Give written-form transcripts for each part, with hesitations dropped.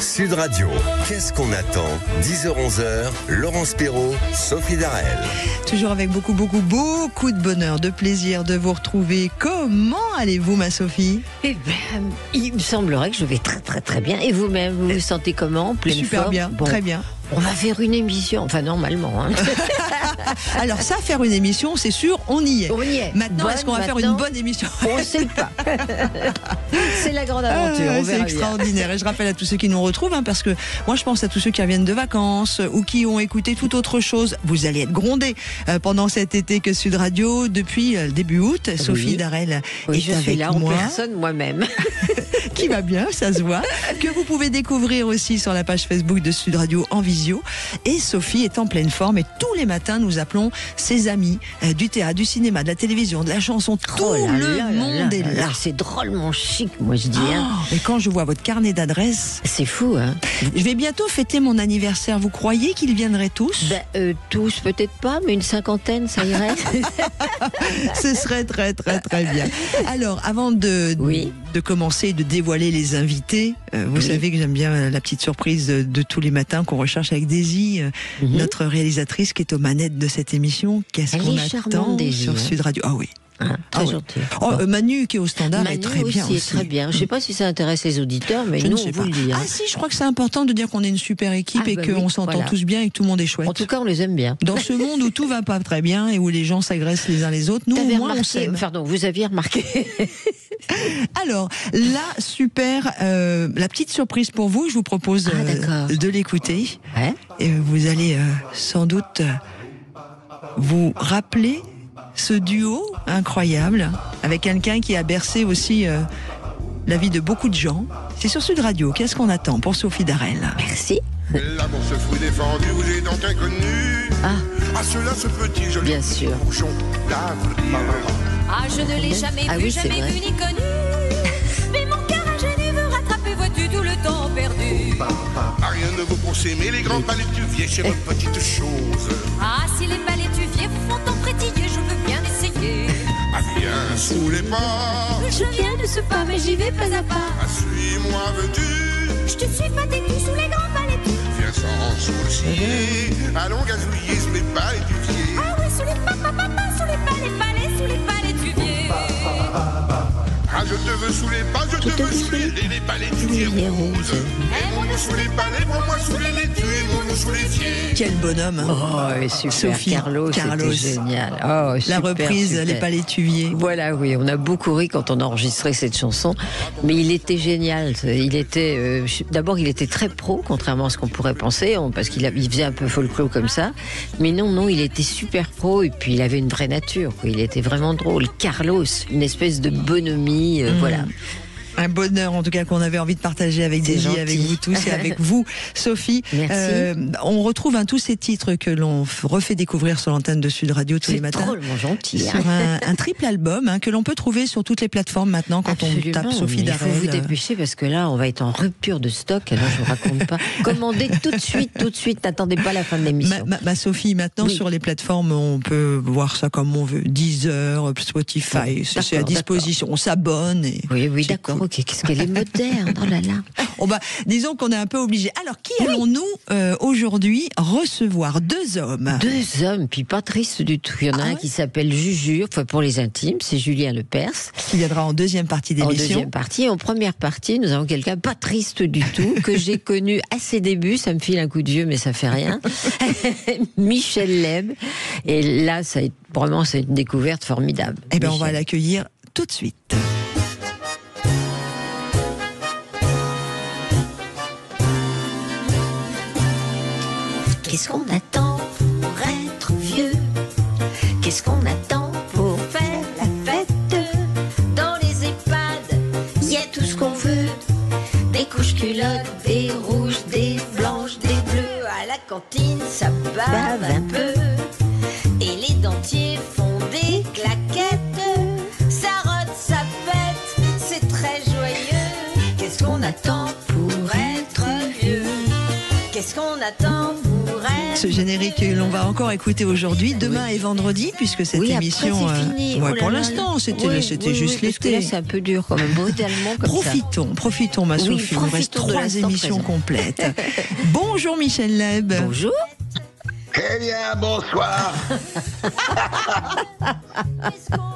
Sud Radio, qu'est-ce qu'on attend? 10h-11h, Laurence Perrault, Sophie Darel. Toujours avec beaucoup de bonheur, de plaisir de vous retrouver. Comment allez-vous, ma Sophie? Eh bien, il me semblerait que je vais très bien. Et vous-même, vous vous sentez comment? Pleine Super forme? bien, Bon, très bien. on va faire une émission, enfin normalement. Hein. Alors ça, faire une émission, c'est sûr, on y est. On y est. Maintenant, est-ce qu'on va faire une bonne émission? On ne sait pas. C'est la grande aventure, on C'est verra extraordinaire. Et je rappelle à tous ceux qui nous retrouvent, parce que moi je pense à tous ceux qui reviennent de vacances ou qui ont écouté toute autre chose. Vous allez être grondés pendant cet été que Sud Radio, depuis début août. Sophie Darel Oui, est je avec suis là moi. en personne moi-même. Qui va bien, ça se voit, que vous pouvez découvrir aussi sur la page Facebook de Sud Radio en visio. Et Sophie est en pleine forme et tous les matins nous appelons ses amis du théâtre, du cinéma, de la télévision, de la chanson. Tout le monde est là. C'est drôlement chic, moi je dis. Hein. Et quand je vois votre carnet d'adresses, C'est fou, hein. je vais bientôt fêter mon anniversaire. Vous croyez qu'ils viendraient tous? Tous peut-être pas, mais une cinquantaine, ça irait. Ce serait très bien. Alors, avant de commencer et de dévoiler les invités, vous savez que j'aime bien la petite surprise de tous les matins qu'on recherche avec Daisy, notre réalisatrice qui est aux manettes de cette émission. Qu'est-ce qu'on attend Daisy, sur Sud Radio? Ah oui. Très gentil. Manu qui est au standard Manu est très bien aussi. aussi. Est très bien. Je ne sais pas si ça intéresse les auditeurs, mais Je nous ne sais on pas. vous le dit. Hein. Ah si, je crois que c'est important de dire qu'on est une super équipe et qu'on s'entend tous bien et que tout le monde est chouette. En tout cas, on les aime bien. Dans ce monde où tout va pas très bien et où les gens s'agressent les uns les autres, nous au moins on s'aime. Pardon, vous aviez remarqué. Alors, la petite surprise pour vous, je vous propose de l'écouter. Ouais. Et vous allez sans doute vous rappeler ce duo incroyable avec quelqu'un qui a bercé aussi la vie de beaucoup de gens. C'est sur Sud Radio. Qu'est-ce qu'on attend pour Sophie Darel? Merci. L'amour se fruit défendu, j'ai donc inconnu. À cela, ce petit joli Bien sûr. bouchon d'avril. Ah, je ne l'ai jamais Ah vu, oui, c'est jamais vrai. vu ni connu. Mais mon cœur ingénu veut rattraper, vois-tu, tout le temps perdu. Rien ne vaut pour s'aimer les grands palétuviers chez votre petite chose. Ah, si les palétuviers vous font en frétiller, je veux bien essayer. Ah, viens sous les pas. Je viens de ce pas, mais j'y vais pas à pas. Ah, suis-moi, veux-tu? Je te suis pas des sous les grands palétuviers. Viens sans sourciller. Allons gazouiller sous les palétuviers. Ah oui, sous les sous les sous les palétuviers. Ah, je te veux sous les pas, je te veux sous les palétuviers roses. Aimons-nous sous les palais, prends-moi sous les laitues, aimons-nous sous les pieds. Quel bonhomme. Oh, super. Sophie, Carlos. C'était génial. Oh, La super, reprise, super. les palétuviers. Voilà, oui, on a beaucoup ri quand on a enregistré cette chanson, mais il était génial. Il était, d'abord, il était très pro, contrairement à ce qu'on pourrait penser, parce qu'il faisait un peu folklore comme ça. Mais non, il était super pro et puis il avait une vraie nature. Quoi. Il était vraiment drôle. Carlos, une espèce de bonhomie, voilà. Un bonheur en tout cas qu'on avait envie de partager avec C'est Daisy, gentil. avec vous tous et avec vous, Sophie. Merci. On retrouve tous ces titres que l'on refait découvrir sur l'antenne de Sud Radio tous les matins. C'est drôlement gentil. Sur un triple album que l'on peut trouver sur toutes les plateformes maintenant quand on tape Sophie mais Darel. il faut vous dépêcher parce que là, on va être en rupture de stock. Alors, je vous raconte pas. Commandez tout de suite. N'attendez pas la fin de l'émission. Ma Sophie, maintenant sur les plateformes, on peut voir ça comme on veut. Deezer, Spotify, c'est à disposition. On s'abonne. Et Oui, d'accord. Ok, qu'est-ce qu'elle est moderne. Oh là là. Disons qu'on est un peu obligé. Alors, qui allons-nous aujourd'hui recevoir? Deux hommes. Deux hommes, puis pas triste du tout. Il y en a un qui s'appelle Juju, enfin pour les intimes, c'est Julien Lepers. Qui viendra en deuxième partie En d'émission. deuxième partie. En première partie, nous avons quelqu'un pas triste du tout, que j'ai connu à ses débuts, ça me file un coup de vieux, mais ça fait rien. Michel Leb. Et là, c'est une découverte formidable. Eh bien, on Michel. va l'accueillir tout de suite. Qu'est-ce qu'on attend pour être vieux? Qu'est-ce qu'on attend pour faire la fête? Dans les EHPAD, il y a tout ce qu'on veut. Des couches culottes, des rouges, des blanches, des bleus. À la cantine, ça bave un peu. Et les dentiers font des claquettes. Ça rote, ça pète, c'est très joyeux. Qu'est-ce qu'on attend pour être vieux? Qu'est-ce qu'on attend pour être Ce générique que l'on va encore écouter aujourd'hui. Demain est vendredi, puisque cette émission. Après, c'est fini. Ouais, pour l'instant, c'était juste l'été. C'est un peu dur quand même, brutalement comme Profitons, ma Sophie. Il nous reste 3 émissions complètes. Bonjour Michel Leb. Bonjour. Eh bien, bonsoir.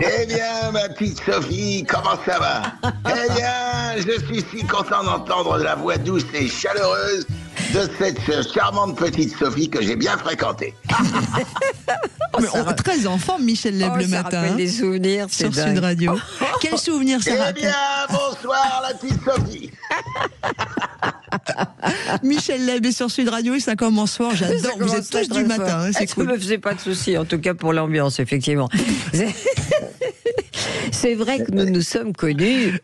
Eh bien, ma petite Sophie, comment ça va? Eh bien, je suis si content d'entendre la voix douce et chaleureuse de cette charmante petite Sophie que j'ai bien fréquentée. Très en forme, Michel Leb, le matin. Ça rappelle des souvenirs, sur Sud Radio. Quel souvenir ça rappelle? Eh bien, bonsoir, la petite Sophie. Michel Leb est sur Sud Radio et ça commence fort. J'adore. Vous êtes tous du matin. Hein, c'est cool. Ça me faisait pas de soucis, en tout cas pour l'ambiance, effectivement. C'est vrai que nous nous sommes connus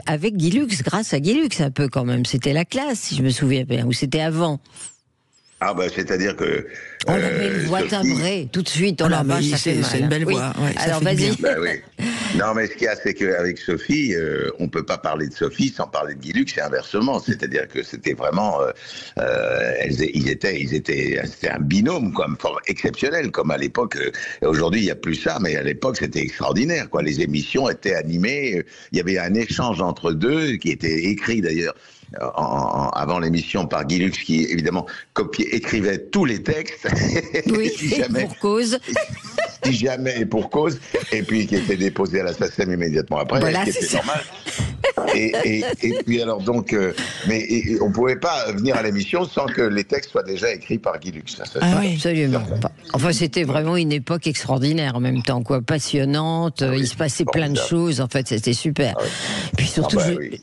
avec Guy Lux, grâce à Guy Lux un peu quand même. C'était la classe, si je me souviens bien, ou c'était avant. Ah bah c'est-à-dire que... On avait une voix timbrée, tout de suite, on la vache, ça fait mal. C'est une belle voix. Ouais, alors vas-y. Bah, oui. Non mais ce qu'il y a, c'est qu'avec Sophie, on peut pas parler de Sophie sans parler de Guy Lux, et inversement. C'est-à-dire que c'était vraiment... c'était un binôme, quoi, exceptionnel, comme à l'époque. Aujourd'hui, il n'y a plus ça, mais à l'époque, c'était extraordinaire, quoi. Les émissions étaient animées, il y avait un échange entre deux, qui était écrit d'ailleurs avant l'émission par Guy Lux, qui évidemment écrivait tous les textes. Oui, pour cause. Si jamais et pour cause, et puis qui était déposé à la SACEM immédiatement après, voilà, ce qui était normal. Et puis alors donc, mais on ne pouvait pas venir à l'émission sans que les textes soient déjà écrits par Guy Lux. Oui, absolument. Enfin, c'était vraiment une époque extraordinaire en même temps, quoi, passionnante. Il se passait plein de choses. En fait, c'était super. Ah, oui. Puis surtout,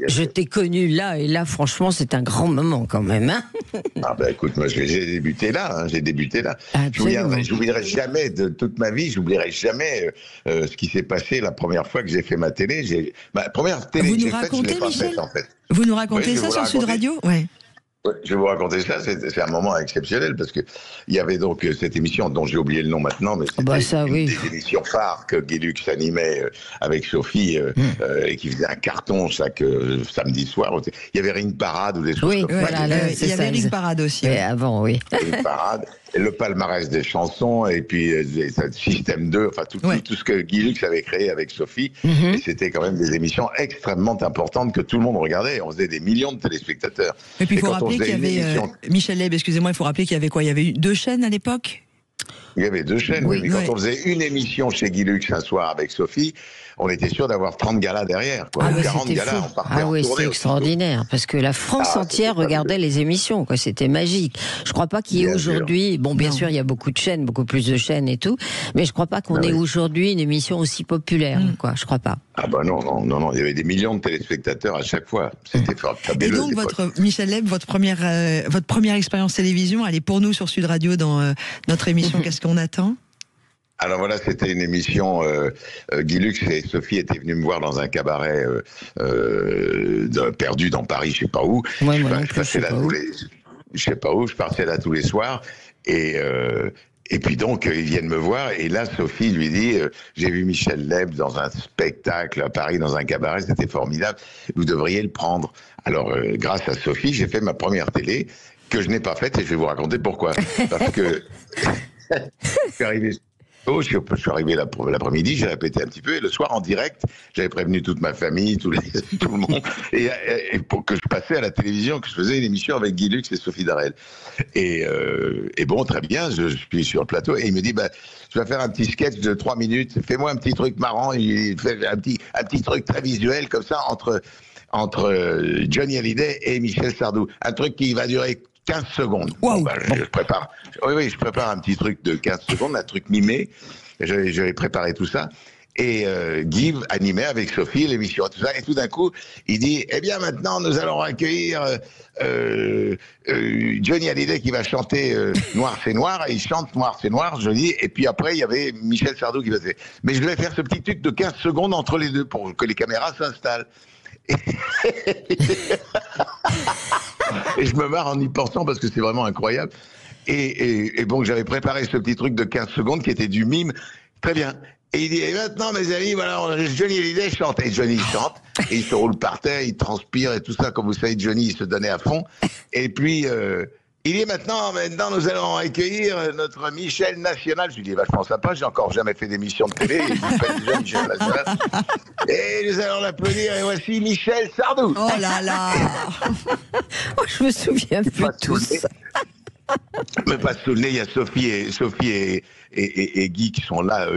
je t'ai connu là, et là, franchement, c'est un grand moment quand même. Hein. Ah ben écoute, moi j'ai débuté là. J'oublierai jamais de toute ma vie. J'oublierai jamais ce qui s'est passé la première fois que j'ai fait ma télé. Ma première télé que j'ai faite, je l'ai pas faite en fait. Vous nous racontez ça sur Sud Radio? Ouais. Ouais, je vais vous raconter ça, c'est un moment exceptionnel parce que il y avait donc cette émission dont j'ai oublié le nom maintenant, mais c'était une des émissions phares que Guy Lux animait avec Sophie et qui faisait un carton chaque samedi soir. Il y avait Ring Parade ou des choses comme ça. Voilà, il y avait Ring Parade aussi. Mais avant, oui. Ring Parade, et le palmarès des chansons et puis Système 2, enfin tout ce que Guy Lux avait créé avec Sophie. Et c'était quand même des émissions extrêmement importantes que tout le monde regardait. On faisait des millions de téléspectateurs. Et puis il faut rappeler qu'il y avait Michel Leb, excusez-moi, il faut rappeler qu'il y avait quoi? Il y avait eu 2 chaînes à l'époque? Il y avait 2 chaînes, mais quand on faisait une émission chez Guy Lux un soir avec Sophie, on était sûr d'avoir 30 galas derrière, quoi. 40 galas, on partait en tournée. C'est extraordinaire, parce que la France entière regardait les émissions, quoi. C'était magique. Je crois pas qu'il y ait aujourd'hui, bien sûr, il y a beaucoup de chaînes, beaucoup plus de chaînes et tout, mais je crois pas qu'on ait aujourd'hui une émission aussi populaire, quoi. Je crois pas. Ah bah non, il y avait des millions de téléspectateurs à chaque fois. C'était fabuleux. Et donc, Michel Leb, votre première expérience télévision, elle est pour nous sur Sud Radio dans notre émission Qu'est-ce qu'on attend? Alors voilà, c'était une émission, Guy Lux et Sophie étaient venus me voir dans un cabaret perdu dans Paris, je sais pas où. Ouais, je sais pas où, je partais là tous les soirs et puis donc, ils viennent me voir, et là, Sophie lui dit, j'ai vu Michel Leb dans un spectacle à Paris, dans un cabaret, c'était formidable, vous devriez le prendre. Alors, grâce à Sophie, j'ai fait ma première télé, que je n'ai pas faite, et je vais vous raconter pourquoi. Parce que je suis arrivé... Je suis arrivé l'après-midi, j'ai répété un petit peu, et le soir en direct, j'avais prévenu toute ma famille, tout le monde, et pour que je passais à la télévision, que je faisais une émission avec Guy Lux et Sophie Darel. Et bon, très bien, je suis sur le plateau, et il me dit, je vais faire un petit sketch de 3 minutes, fais-moi un petit truc marrant, il fait un petit truc très visuel, comme ça, entre Johnny Hallyday et Michel Sardou. Un truc qui va durer 15 secondes. Wow. Je prépare un petit truc de 15 secondes, un truc mimé. J'avais préparé tout ça. Et Guy animait avec Sophie l'émission, tout ça. Et tout d'un coup, il dit, eh bien maintenant, nous allons accueillir Johnny Hallyday qui va chanter Noir c'est noir. Et il chante Noir c'est noir, je dis. Et puis après, il y avait Michel Sardou qui faisait. Mais je devais faire ce petit truc de 15 secondes entre les deux pour que les caméras s'installent. Et je me marre en y pensant parce que c'est vraiment incroyable. Et bon, j'avais préparé ce petit truc de 15 secondes qui était du mime. Très bien. Et il dit, et maintenant, mes amis, voilà, Johnny Hallyday chante. Et Johnny, il chante. Et il se roule par terre, il transpire et tout ça. Comme vous savez, Johnny, il se donnait à fond. Et puis Il dit maintenant, nous allons accueillir notre Michel National. Je lui dis vachement sympa, j'ai encore jamais fait d'émission de télé. Il m'appelle déjà Michel National. Et nous allons l'applaudir. Et voici Michel Sardou. Oh là là. Oh, je me souviens plus de tout ça. Mais pas sous le nez, il y a Sophie et Guy qui sont là,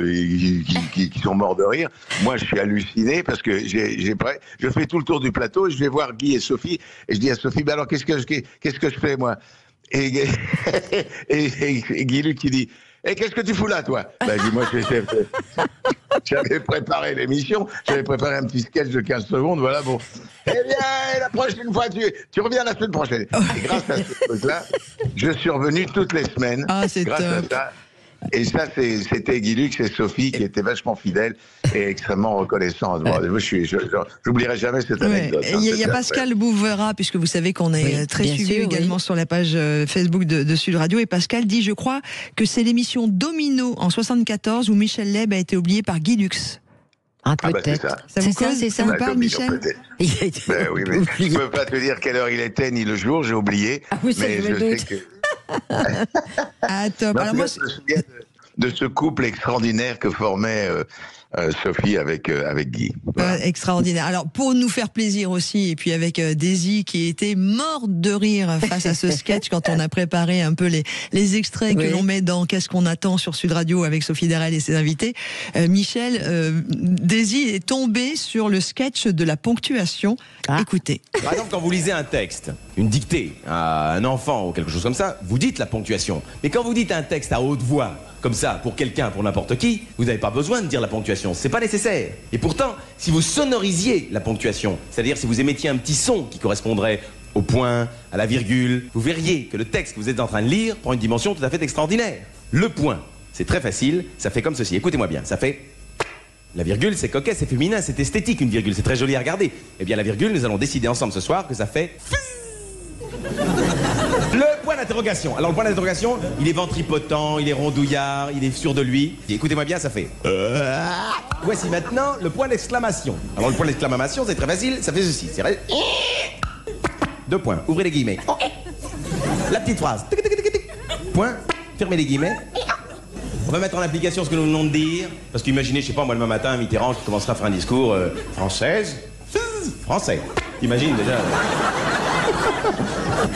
qui sont morts de rire. Moi, je suis halluciné parce que je fais tout le tour du plateau et je vais voir Guy et Sophie et je dis à Sophie, alors qu'est-ce que je fais moi? Et Guy Luc qui dit, qu'est-ce que tu fous là, toi? Je dis, moi, j'avais préparé l'émission, j'avais préparé un petit sketch de 15 secondes, voilà, bon. Eh bien, la prochaine fois, tu reviens la semaine prochaine. Et grâce à ce truc-là, je suis revenu toutes les semaines. Ah, c'est grâce top. à ça. Et ça, c'était Guy Luc et Sophie qui étaient vachement fidèles et extrêmement reconnaissants. Moi, j'oublierai jamais cette anecdote. Il y a Pascal Bouvera, puisque vous savez qu'on est très suivi également sur la page Facebook de Sud Radio. Et Pascal dit, je crois que c'est l'émission Domino en 74 où Michel Leb a été oublié par Guy Lux. Ah, peut-être. Ça vous cause, c'est ça. Ça vous parle, Michel? Il a été oui, mais je ne peux pas te dire quelle heure il était ni le jour, j'ai oublié. Ah oui, ça, mais je me doute. sais que... Ah, top. Alors moi, je me souviens de ce couple extraordinaire que formait Sophie avec Guy. Voilà. Extraordinaire. Alors, pour nous faire plaisir aussi, et puis avec Daisy qui était morte de rire face à ce sketch quand on a préparé un peu les extraits que l'on met dans Qu'est-ce qu'on attend sur Sud Radio avec Sophie Darel et ses invités. Michel, Daisy est tombée sur le sketch de la ponctuation. Écoutez. Par exemple, quand vous lisez un texte, une dictée à un enfant ou quelque chose comme ça, vous dites la ponctuation. Mais quand vous dites un texte à haute voix, comme ça, pour quelqu'un, pour n'importe qui, vous n'avez pas besoin de dire la ponctuation. C'est pas nécessaire. Et pourtant, si vous sonorisiez la ponctuation, c'est-à-dire si vous émettiez un petit son qui correspondrait au point, à la virgule, vous verriez que le texte que vous êtes en train de lire prend une dimension tout à fait extraordinaire. Le point, c'est très facile, ça fait comme ceci. Écoutez-moi bien, ça fait... La virgule, c'est coquet, c'est féminin, c'est esthétique une virgule, c'est très joli à regarder. Eh bien la virgule, nous allons décider ensemble ce soir que ça fait... Le point d'interrogation. Alors le point d'interrogation, il est ventripotent, il est rondouillard, il est sûr de lui. Et écoutez-moi bien, ça fait... Voici maintenant le point d'exclamation. Alors le point d'exclamation, c'est très facile, ça fait ceci. C'est... Deux points, ouvrez les guillemets. La petite phrase. Point, fermez les guillemets. On va mettre en application ce que nous venons de dire. Parce qu'imaginez, je sais pas, moi demain matin, Mitterrand qui commencera à faire un discours française. Français. T'imagines déjà.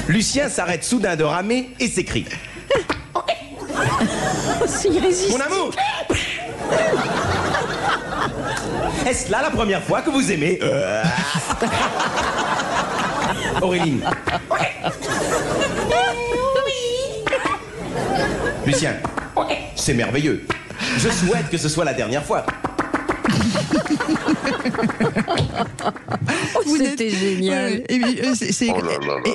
Lucien s'arrête soudain de ramer et s'écrie. Mon amour! Est-ce là la première fois que vous aimez Auréline. Lucien. C'est merveilleux. Je souhaite que ce soit la dernière fois. C'était génial.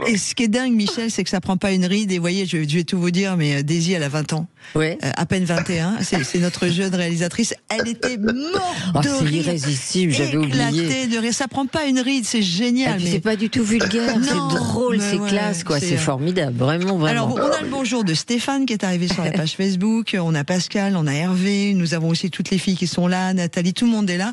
Et ce qui est dingue, Michel, c'est que ça prend pas une ride. Et vous voyez, je vais tout vous dire, mais Daisy, elle a 20 ans. Ouais. À peine 21. C'est notre jeune réalisatrice. Elle était morte de c'est rire. irrésistible, j'avais oublié. Éclatée de rire. Ça prend pas une ride, c'est génial. Mais... c'est pas du tout vulgaire, c'est drôle, c'est classe, quoi. C'est formidable, vraiment. Alors, on a le bonjour de Stéphane qui est arrivé sur la page Facebook. On a Pascal, on a Hervé. Nous avons aussi toutes les filles qui sont là. Nathalie, tout le monde est là.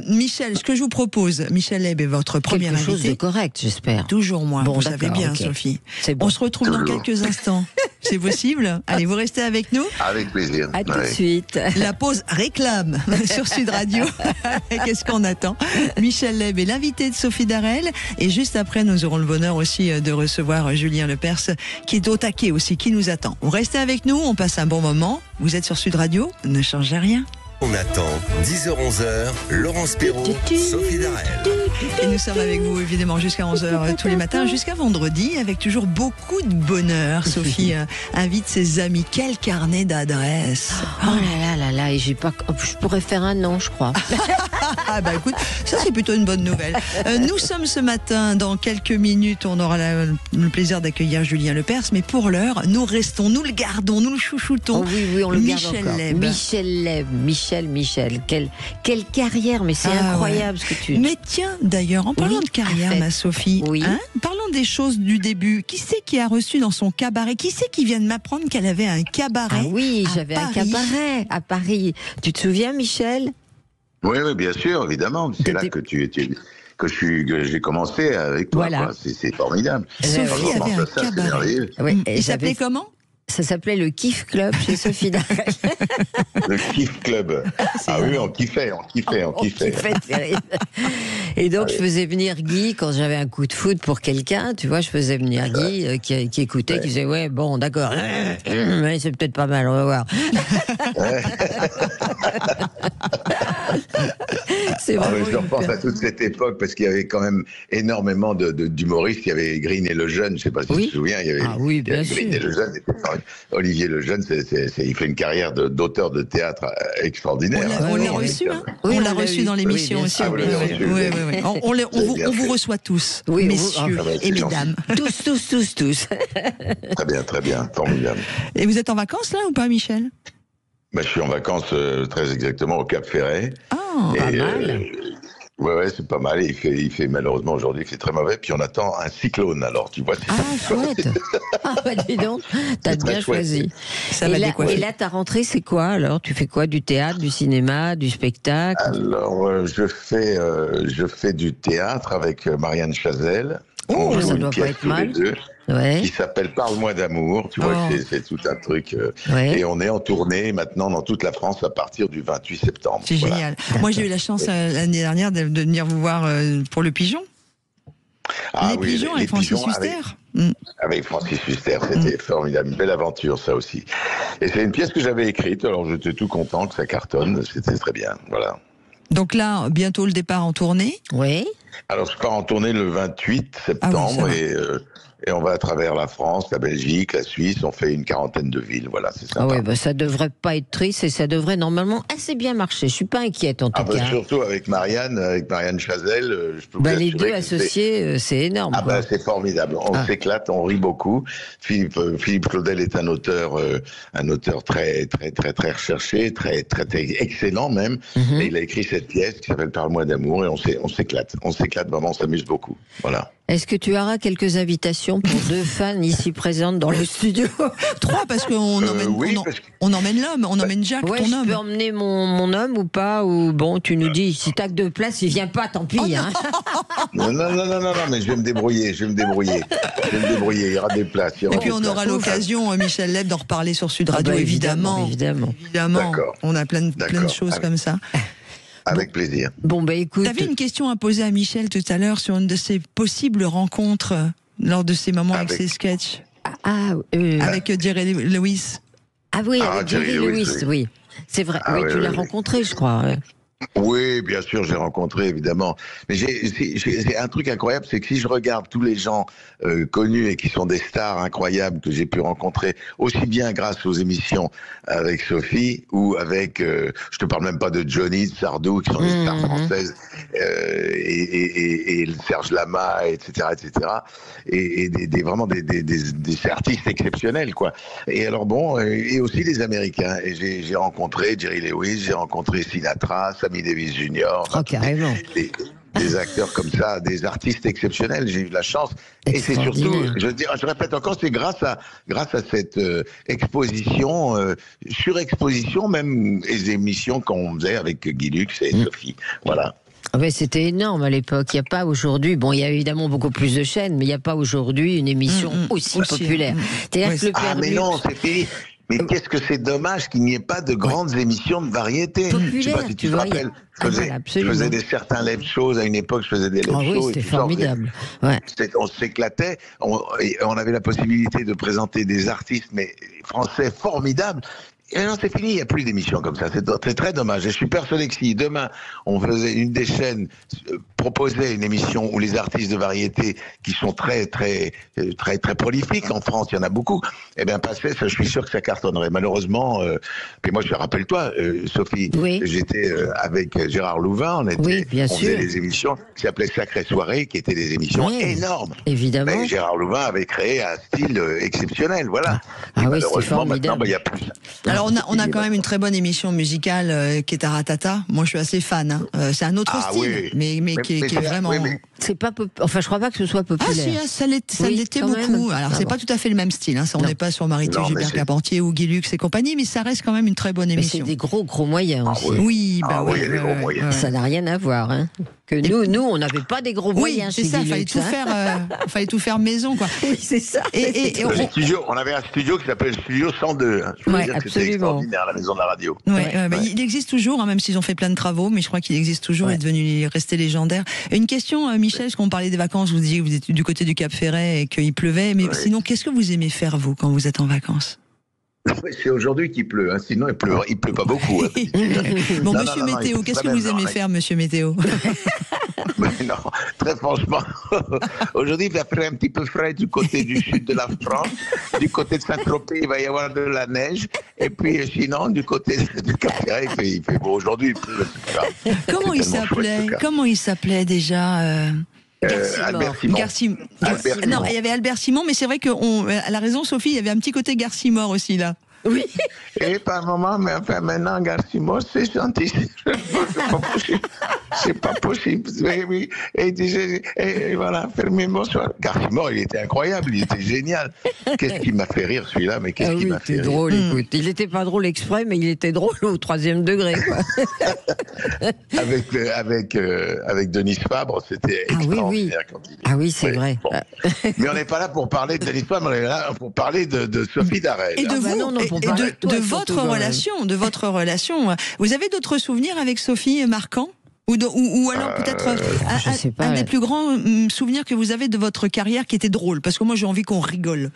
Michel, ce que je vous propose, Michel Leb est votre premier invité. Quelque chose de correct, j'espère. Toujours moi, vous savez bien, okay. Sophie. Bon. On se retrouve dans quelques instants. C'est possible? Allez, vous restez avec nous? Avec plaisir. À tout de suite. La pause réclame sur Sud Radio. Qu'est-ce qu'on attend? Michel Leb est l'invité de Sophie Darel. Et juste après, nous aurons le bonheur aussi de recevoir Julien Lepers, qui est au taquet aussi, qui nous attend. Vous restez avec nous, on passe un bon moment. Vous êtes sur Sud Radio, ne changez rien. On attend 10h-11h, Laurence Perrault, Sophie Darel. Et nous sommes avec vous évidemment jusqu'à 11h tous les matins, jusqu'à vendredi, avec toujours beaucoup de bonheur. Sophie invite ses amis. Quel carnet d'adresses! Oh là là là là, et j'ai pas... je pourrais faire un an, je crois. Ah bah écoute, ça c'est plutôt une bonne nouvelle. Nous sommes ce matin, dans quelques minutes, on aura le plaisir d'accueillir Julien Lepers, mais pour l'heure, nous restons, nous le gardons, nous le chouchoutons. Oh oui, on le garde Michel encore. Leb. Michel Leb, Michel, quelle carrière, mais c'est incroyable ce que tu... Mais tiens, d'ailleurs, en parlant de carrière, ma Sophie, parlons des choses du début. Qui c'est qui a reçu dans son cabaret? Qui c'est qui vient de m'apprendre qu'elle avait un cabaret? Ah oui, j'avais un cabaret à Paris. Tu te souviens, Michel? Oui, bien sûr, évidemment. C'est là que tu que j'ai commencé avec toi. Voilà. C'est formidable. Sophie Franchement, avait un ça, c'est cabaret. merveilleux. Ouais, et Il s'appelait comment? Ça s'appelait le Kiff Club chez Sophie Darel. Le Kiff Club. Ah oui, on kiffait. Terrible. Et donc, je faisais venir Guy quand j'avais un coup de foot pour quelqu'un. Tu vois, je faisais venir Guy qui écoutait, qui disait ouais, bon, d'accord, ouais, c'est peut-être pas mal, on va voir. C'est vraiment je repense à toute cette époque parce qu'il y avait quand même énormément d'humoristes. Il y avait Green et Lejeune, je sais pas si tu te souviens. Il y avait, oui, bien il y avait Green sûr. et Lejeune. Olivier Lejeune, il fait une carrière d'auteur de théâtre extraordinaire. On l'a reçu, hein. Oui, On l'a on l'a reçu eu. dans l'émission Oui, bien aussi. sûr. Ah, vous l'avez reçu, Oui. On vous reçoit tous, Oui, messieurs c'est et gentil. mesdames. Tous. Très bien, formidable. Et vous êtes en vacances là ou pas, Michel? Je suis en vacances très exactement au Cap Ferret. Ah, Pas mal. Ouais, c'est pas mal. Il fait malheureusement aujourd'hui, il fait très mauvais. Puis on attend un cyclone. Alors, tu vois. Ah, chouette. Ah, dis donc, t'as C'est très bien chouette. choisi. ça va décoiffer. Et là, ta rentrée, c'est quoi alors? Tu fais quoi? Du théâtre, du cinéma, du spectacle? Alors, je fais du théâtre avec Marianne Chazelle. Oh, On joue ça une doit pas pièce être tous les mal. deux, Ouais. qui s'appelle Parle-moi d'amour. Tu vois, Oh. c'est tout un truc. Ouais. Et on est en tournée maintenant dans toute la France à partir du 28 septembre. C'est Voilà. génial. Moi, j'ai eu la chance l'année dernière de venir vous voir pour le pigeon. Ah les oui, pigeons les avec Francis pigeons Huster. Avec Francis Huster, c'était formidable, une belle aventure ça aussi. Et c'est une pièce que j'avais écrite, alors j'étais tout content que ça cartonne, c'était très bien, voilà. Donc là, bientôt le départ en tournée. Oui. Alors je pars en tournée le 28 Ah oui, septembre ça et on va à travers la France, la Belgique, la Suisse, on fait une quarantaine de villes, voilà, c'est Ah sympa. ouais, bah ça devrait pas être triste et ça devrait normalement assez bien marcher. Je suis pas inquiète en tout cas. Surtout avec Marianne Chazelle, je peux vous Les assurer deux que associés, c'est énorme. quoi. c'est formidable. On s'éclate, on rit beaucoup. Philippe Claudel est un auteur très très très très recherché, très très, très excellent même. Et il a écrit cette pièce qui s'appelle Parle-moi d'amour et on s'éclate vraiment, on s'amuse beaucoup. Voilà. Est-ce que tu auras quelques invitations pour deux fans ici présentes dans le studio? 3 parce qu'on emmène, oui, parce que- on emmène l'homme, on emmène Jacques, Ouais, ton je peux homme. emmener mon homme ou pas? Ou bon, tu nous dis, si t'as que 2 places, il vient pas, tant pis. Hein. Non, mais je vais me débrouiller. Il y aura des places. Et puis on aura l'occasion, Michel Leb, d'en reparler sur Sud Radio, bah, évidemment. évidemment. D'accord. On a plein de choses comme ça. Avec plaisir. Bon, bah écoute. Tu avais une question à poser à Michel tout à l'heure sur une de ses possibles rencontres lors de ces moments avec ses sketchs. Avec Jerry Lewis. Ah oui, Ah, avec Jerry Jerry Lewis, Lewis, oui. C'est vrai, Ah, oui, ouais, tu l'as ouais. rencontré, je crois. Ouais. Oui, bien sûr, j'ai rencontré, évidemment. Mais j'ai un truc incroyable, c'est que si je regarde tous les gens connus et qui sont des stars incroyables que j'ai pu rencontrer, aussi bien grâce aux émissions avec Sophie ou avec, je te parle même pas de Johnny, de Sardou, qui sont des stars françaises, et Serge Lama, etc., et vraiment des artistes exceptionnels, quoi. Et alors bon, et aussi les Américains. Et j'ai rencontré Jerry Lewis, j'ai rencontré Sinatra, Sammy Davis Jr. Oh, carrément. Des acteurs comme ça, des artistes exceptionnels. J'ai eu la chance. Et c'est surtout, je répète encore, c'est grâce à cette exposition, surexposition même, les émissions qu'on faisait avec Guy Lux et Sophie. Voilà. Ouais, c'était énorme à l'époque. Il n'y a pas aujourd'hui, bon, il y a évidemment beaucoup plus de chaînes, mais il n'y a pas aujourd'hui une émission aussi populaire. C'est-à-dire que le Père mais Lux- non, c'est fini. Mais qu'est-ce que c'est dommage qu'il n'y ait pas de grandes émissions de variété. Je sais Populaire, pas si tu te vois, rappelles. Ah, voilà, Je faisais absolument. certains live shows à une époque, je faisais des live Ah oui, shows. c'était et tout ça. formidable. Ouais. On s'éclatait, on avait la possibilité de présenter des artistes mais français formidables. Et maintenant c'est fini, il n'y a plus d'émissions comme ça. C'est très dommage. Et je suis persuadé que si demain on faisait une des chaînes proposait une émission où les artistes de variété qui sont très prolifiques en France, il y en a beaucoup, eh bien passer, ça, je suis sûr que ça cartonnerait. Malheureusement, puis moi rappelle-toi, Sophie, Oui. j'étais avec Gérard Louvain, Oui, bien on faisait sûr. des émissions qui s'appelaient Sacrée Soirée, qui étaient des émissions Oui, énormes. évidemment. Mais Gérard Louvain avait créé un style exceptionnel, voilà. Ah Et oui, c'est malheureusement, maintenant, formidable. il n'y a plus. Alors on a quand même une très bonne émission musicale qui est Taratata. Moi je suis assez fan. Hein. C'est un autre Ah, style, oui. mais qui est vraiment. oui, mais- C'est pas enfin, je crois pas que ce soit Ah populaire. si, ça Oui, l'était quand beaucoup. même. Alors Ah c'est bon. pas tout à fait le même style. Hein. Ça, on Non. n'est pas sur Marité Non, mais Gilbert c'est- Carpentier ou Guy Lux et compagnie, mais ça reste quand même une très bonne Mais émission. c'est des gros moyens aussi. Oui, bah Ah oui, oui, il y a des gros moyens. Ça n'a rien à voir. Hein. que nous, on n'avait pas des gros moyens. C'est ça, il fallait tout faire maison, quoi. Oui, c'est ça. On avait un studio qui s'appelait le Studio 102. Hein. Je peux dire que c'était extraordinaire, la maison de la radio. Il existe toujours, hein, même s'ils ont fait plein de travaux, mais je crois qu'il existe toujours, il est resté légendaire. Une question, Michel, parce qu'on parlait des vacances, vous disiez que vous étiez du côté du Cap Ferret et qu'il pleuvait, mais sinon, qu'est-ce que vous aimez faire, vous, quand vous êtes en vacances? C'est aujourd'hui qu'il pleut, hein. Sinon il pleut pas beaucoup. Hein. Bon, Monsieur Météo, qu'est-ce que vous aimez faire, Monsieur Météo? Mais non, très franchement, aujourd'hui il va faire un petit peu frais du côté du sud de la France, du côté de Saint-Tropez il va y avoir de la neige, et puis sinon du côté du Cap-Ferret il fait beau aujourd'hui. Comment il s'appelait déjà Albert Simon. Non, il y avait Albert Simon, mais c'est vrai elle a raison, Sophie, il y avait un petit côté Garcimore aussi là. Oui. Et par moment, mais enfin maintenant, Garcimore, c'est gentil. C'est pas possible. Oui. Et voilà, fermez-moi. Garcimore, il était incroyable, il était génial. Qu'est-ce qui m'a fait rire celui-là? Mais qu'est-ce qui m'a fait rire? Drôle, écoute. Il n'était pas drôle exprès, mais il était drôle au 3e degré, quoi. avec Denis Fabre, c'était extraordinaire. Ah oui, c'est vrai. Bon. Mais on n'est pas là pour parler de Denis Fabre, on est là pour parler de Sophie Darel. Et de vous, de votre relation. Vous avez d'autres souvenirs avec Sophie marquants? Ou alors peut-être un des plus grands souvenirs que vous avez de votre carrière qui était drôle? Parce que moi j'ai envie qu'on rigole.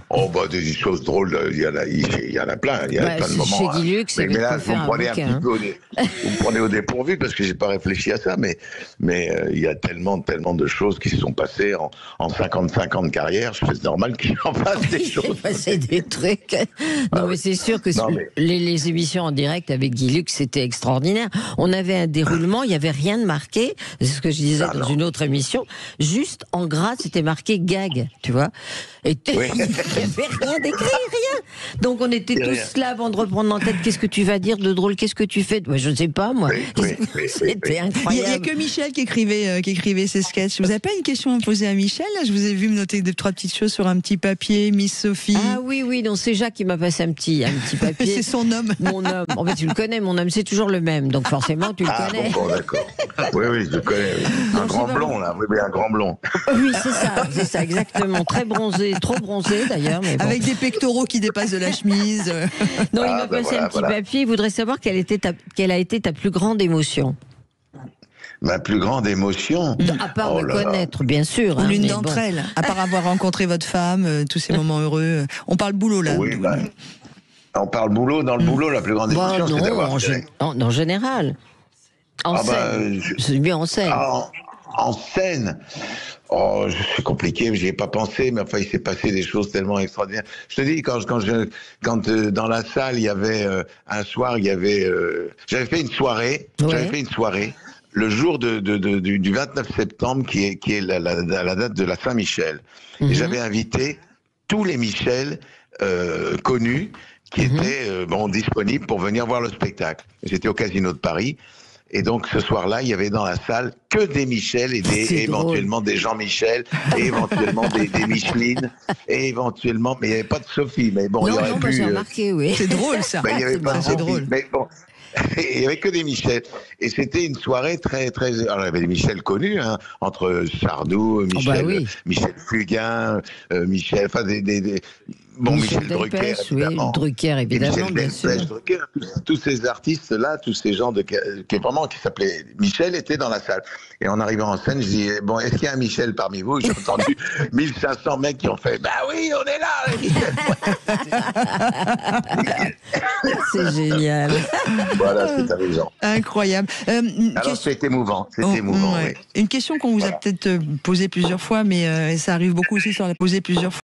Oh, bah, des choses drôles, il y en a plein, il y a plein de moments. Chez Guy Lux, mais là, vous me prenez un petit peu vous me prenez au dépourvu parce que j'ai pas réfléchi à ça, mais il y a tellement de choses qui se sont passées en 55 ans de carrière, c'est normal qu'il en passe des choses. Il s'est passé des trucs. Non, mais c'est sûr que les émissions en direct avec Guy Lux, c'était extraordinaire. On avait un déroulement, il n'y avait rien de marqué, c'est ce que je disais dans une autre émission, juste en gras, c'était marqué gag, tu vois. Et il n'y avait rien d'écrit, rien. Donc on était tous là avant de reprendre en tête. Qu'est-ce que tu vas dire de drôle? Qu'est-ce que tu fais? Je ne sais pas, moi. C'était incroyable. Il n'y a que Michel qui écrivait ses sketchs. Vous n'avez pas une question à poser à Michel? Là, je vous ai vu me noter 2-3 petites choses sur un petit papier, Miss Sophie. Ah oui, donc c'est Jacques qui m'a passé un petit papier. C'est son homme. Mon homme. En fait, tu le connais, mon homme, c'est toujours le même. Donc forcément, tu le connais. Bon, d'accord. Oui, je le connais. Un grand blond, là. Oui, un grand blond. Oui, c'est ça, exactement. Très bronzé, trop bronzé d'ailleurs. Mais bon. Avec des pectoraux qui dépassent de la chemise. Non, il m'a passé un petit papier. Il voudrait savoir quelle a été ta plus grande émotion. Ma plus grande émotion. À part me connaître, bien sûr. Ou l'une d'entre elles. À part avoir rencontré votre femme, tous ces moments heureux. On parle boulot là. Oui, on parle boulot. Dans le boulot, la plus grande émotion, c'est d'avoir. En général. En scène. C'est bien en scène. En scène. Oh, c'est compliqué, j'y ai pas pensé, mais enfin, il s'est passé des choses tellement extraordinaires. Je te dis, quand dans la salle, il y avait un soir, j'avais fait une soirée. Le jour du 29 septembre, qui est la date de la Saint-Michel. Et j'avais invité tous les Michel connus qui étaient disponibles pour venir voir le spectacle. J'étais au Casino de Paris. Et donc, ce soir-là, il y avait dans la salle que des Michel et éventuellement des Jean-Michel, et éventuellement des Micheline, et éventuellement, mais il n'y avait pas de Sophie. Mais bon, il y aurait pu. J'ai remarqué, oui. C'est drôle, ça. Il n'y avait pas de Sophie. Drôle. Mais bon. Il n'y avait que des Michel. Et c'était une soirée très, très. Alors, il y avait des Michel connus, hein, entre Sardou, Michel Fugain, Michel. Enfin, Michel Drucker, évidemment. Drucker, évidemment, bien sûr. Drucker, tous ces artistes-là, tous ces gens qui s'appelaient Michel, étaient dans la salle. Et en arrivant en scène, je dis, est-ce qu'il y a un Michel parmi vous? J'ai entendu 1500 mecs qui ont fait, bah oui, on est là, Michel. C'est génial. Voilà, c'est amusant. Incroyable. Alors, c'était émouvant. C'était émouvant, oui. Une question qu'on vous a peut-être posée plusieurs fois, mais ça arrive beaucoup aussi sur la poser plusieurs fois.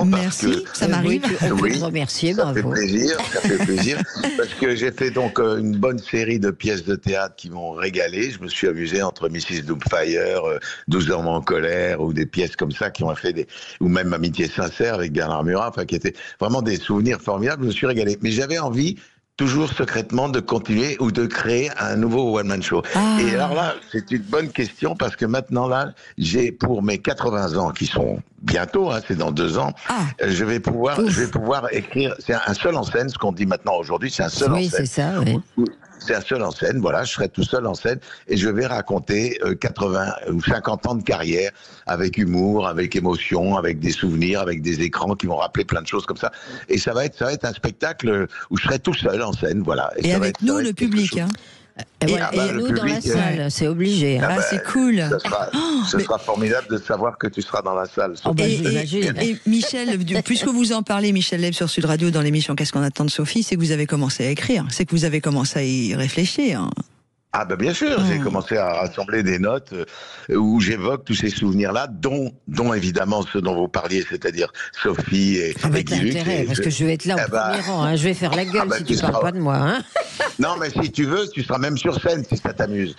Merci, ça m'arrive. On peut te remercier, bravo. Ça fait plaisir, parce que j'ai fait donc une bonne série de pièces de théâtre qui m'ont régalé. Je me suis amusé entre Mrs. Doubtfire, 12 hommes en colère, ou des pièces comme ça qui ont fait ou même Amitié sincère avec Bernard Murat, enfin qui étaient vraiment des souvenirs formidables. Je me suis régalé. Mais j'avais envie toujours secrètement de continuer ou de créer un nouveau one-man show. Et alors là, c'est une bonne question parce que maintenant là, j'ai pour mes 80 ans qui sont bientôt, c'est dans 2 ans, je vais pouvoir écrire. C'est un seul en scène, ce qu'on dit maintenant aujourd'hui, c'est un seul en scène. Oui, c'est ça, oui. C'est un seul en scène, voilà, je serai tout seul en scène et je vais raconter 80 ou 50 ans de carrière avec humour, avec émotion, avec des souvenirs, avec des écrans qui vont rappeler plein de choses comme ça. Et ça va être un spectacle où je serai tout seul en scène, voilà. Et avec nous, le public, Et nous dans la salle, c'est obligé. C'est cool. Ce sera formidable de savoir que tu seras dans la salle. Et Michel, puisque vous en parlez, Michel Leb sur Sud Radio dans l'émission Qu'est-ce qu'on attend de Sophie, c'est que vous avez commencé à écrire, c'est que vous avez commencé à y réfléchir. Ah ben bien sûr, j'ai commencé à rassembler des notes où j'évoque tous ces souvenirs-là, dont évidemment ceux dont vous parliez, c'est-à-dire Sophie et Guy Luc. Parce que je vais être là au premier rang, je vais faire la gueule si tu parles pas de moi. Non, mais si tu veux, tu seras même sur scène si ça t'amuse.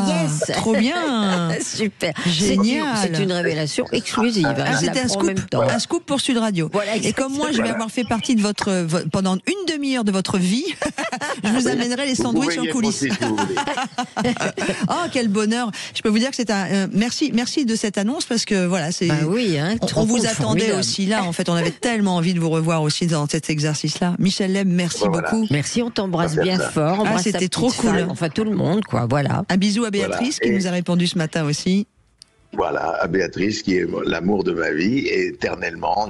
Yes, trop bien, super, génial. C'est une révélation exclusive. C'était un scoop pour Sud Radio. Voilà, et comme moi, je vais avoir fait partie de pendant une demi-heure de votre vie, je vous amènerai les sandwichs en coulisses. Oh, quel bonheur. Je peux vous dire que c'est merci de cette annonce parce que voilà, c'est on vous attendait aussi là, en fait, on avait tellement envie de vous revoir aussi dans cet exercice là. Michel Leb, merci beaucoup. Merci, on t'embrasse bien fort. C'était trop cool. Enfin tout le monde quoi, voilà. Un bisou à Béatrice qui nous a répondu ce matin aussi. Voilà, à Béatrice qui est l'amour de ma vie éternellement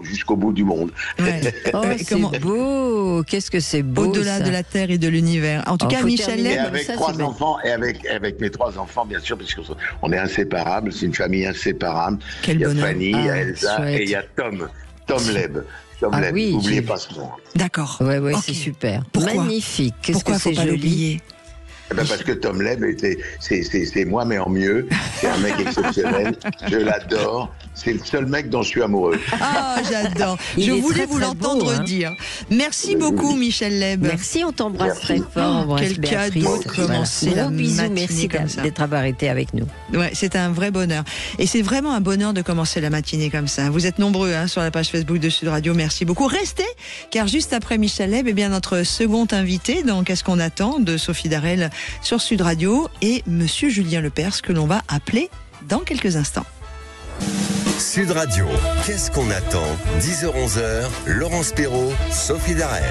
jusqu'au bout du monde. C'est beau, qu'est-ce que c'est beau. Au-delà de la terre et de l'univers. En tout cas, Michel Leb, avec 3 enfants et avec mes 3 enfants bien sûr, parce qu'on est inséparables, c'est une famille inséparable. Quel bonheur. Fanny, il y a Elsa et il y a Tom Leb. Oui, n'oubliez pas ce nom. D'accord. Ouais, c'est super. Pourquoi magnifique. Qu'est-ce que c'est joli. Parce que Tom Leb, c'est moi, mais en mieux. C'est un mec exceptionnel. Je l'adore. C'est le seul mec dont je suis amoureux. Ah, j'adore. Je voulais vous l'entendre dire. Merci beaucoup, Michel Leb. Merci, on t'embrasse très fort. Quel cadeau de commencer la matinée. Merci d'être arrêté avec nous. Ouais, c'est un vrai bonheur. Et c'est vraiment un bonheur de commencer la matinée comme ça. Vous êtes nombreux sur la page Facebook de Sud Radio. Merci beaucoup. Restez, car juste après Michel Leb, notre second invité dans Qu'est-ce qu'on attend de Sophie Darel sur Sud Radio et Monsieur Julien Lepers que l'on va appeler dans quelques instants. Sud Radio, qu'est-ce qu'on attend 10h-11h, Laurence Perrault, Sophie Darel.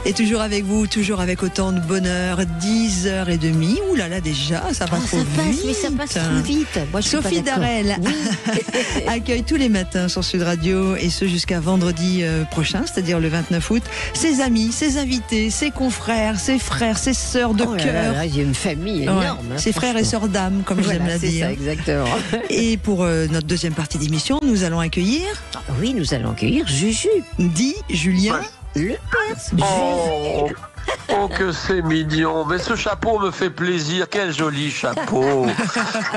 Et toujours avec vous, toujours avec autant de bonheur, 10h30. Ouh là là, déjà, ça va trop vite. Mais ça passe trop vite. Moi, je Sophie Darel accueille tous les matins sur Sud Radio et ce jusqu'à vendredi prochain, c'est-à-dire le 29 août, ses amis, ses invités, ses confrères, ses frères, ses sœurs de cœur. Il y a une famille énorme. Ses frères et sœurs d'âme, comme j'aime la dire. C'est ça, exactement. Et pour notre deuxième partie d'émission, nous allons accueillir... Oui, nous allons accueillir Juju. Dit Julien Lepers. Oh, que c'est mignon. Mais ce chapeau me fait plaisir. Quel joli chapeau.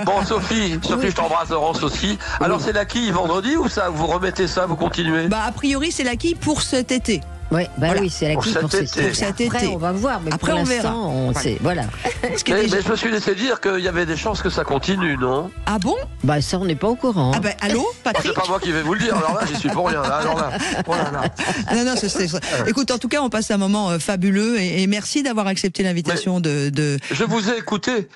Bon, Sophie, je t'embrasse, Laurence aussi. Alors, c'est la quille vendredi ou ça? Vous remettez ça, vous continuez? A priori, c'est la quille pour cet été. Oui, oui, c'est la quille pour cet été. Après, on va voir, mais après, pour on verra. Voilà. Mais je me suis laissé dire qu'il y avait des chances que ça continue, non? Ah bon? Ça, on n'est pas au courant. Allô, Patrick? C'est pas moi qui vais vous le dire, alors là, j'y suis pour rien. Alors là, oh là là. Non, écoute, en tout cas, on passe un moment fabuleux et merci d'avoir accepté l'invitation de... Je vous ai écouté,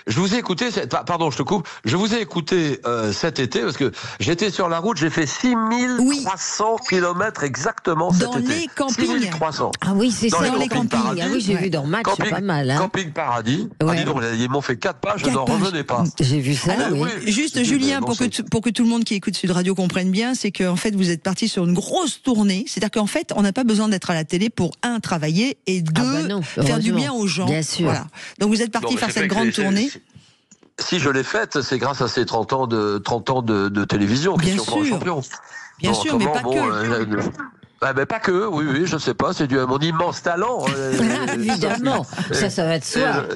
pardon, je te coupe, je vous ai écouté cet été, parce que j'étais sur la route, j'ai fait 6300 km exactement cet été. Dans les campings. 300. Ah oui, c'est ça, dans les campings. Ah oui, j'ai vu dans Match, c'est pas mal. Camping Paradis. Ouais. Dis donc, ils m'ont fait 4 pages, je n'en revenais pas. J'ai vu ça. Alors, juste Julien, pour que tout le monde qui écoute Sud Radio comprenne bien, c'est qu'en fait, vous êtes parti sur une grosse tournée. C'est-à-dire qu'en fait, on n'a pas besoin d'être à la télé pour, 1, travailler, et 2, faire du bien aux gens. Bien sûr. Voilà. Donc vous êtes parti faire cette grande tournée. Si je l'ai faite, c'est grâce à ces 30 ans de télévision. Bien sûr. Bien sûr, mais pas que. Mais pas que, oui, je sais pas, c'est dû à mon immense talent. Évidemment, ça va de soi.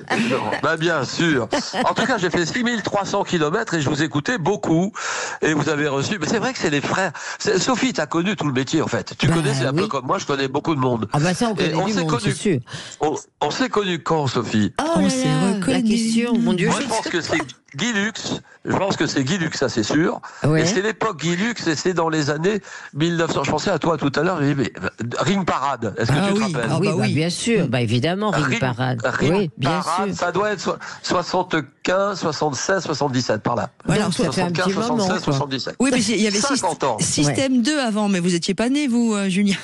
Bien sûr. En tout cas, j'ai fait 6300 km et je vous écoutais beaucoup. Et vous avez reçu, mais c'est vrai que c'est les frères. Sophie, t'as connu tout le métier, en fait. Tu connais, c'est un peu comme moi, je connais beaucoup de monde. Ah ça, on connaît du monde, c'est sûr. On s'est connus quand, Sophie? Oh, on s'est reconnus. La question, mon Dieu. Moi, je pense que c'est Guy Lux. Je pense que c'est Guy Lux, ça c'est sûr. Ouais. Et c'est l'époque Guy Lux, et c'est dans les années 1900. Je pensais à toi tout à l'heure, mais Ring Parade. Est-ce que tu te rappelles? Ah oui, bah, bien sûr, bah, évidemment, Ring Parade. Oui, bien Parade, sûr. ça doit être 75, 76, 77, par là. Voilà, donc, ça fait un petit 76, moment, quoi. 77. Oui, mais il y avait 50 ans. Système 2 avant, mais vous étiez pas né, vous, Julien.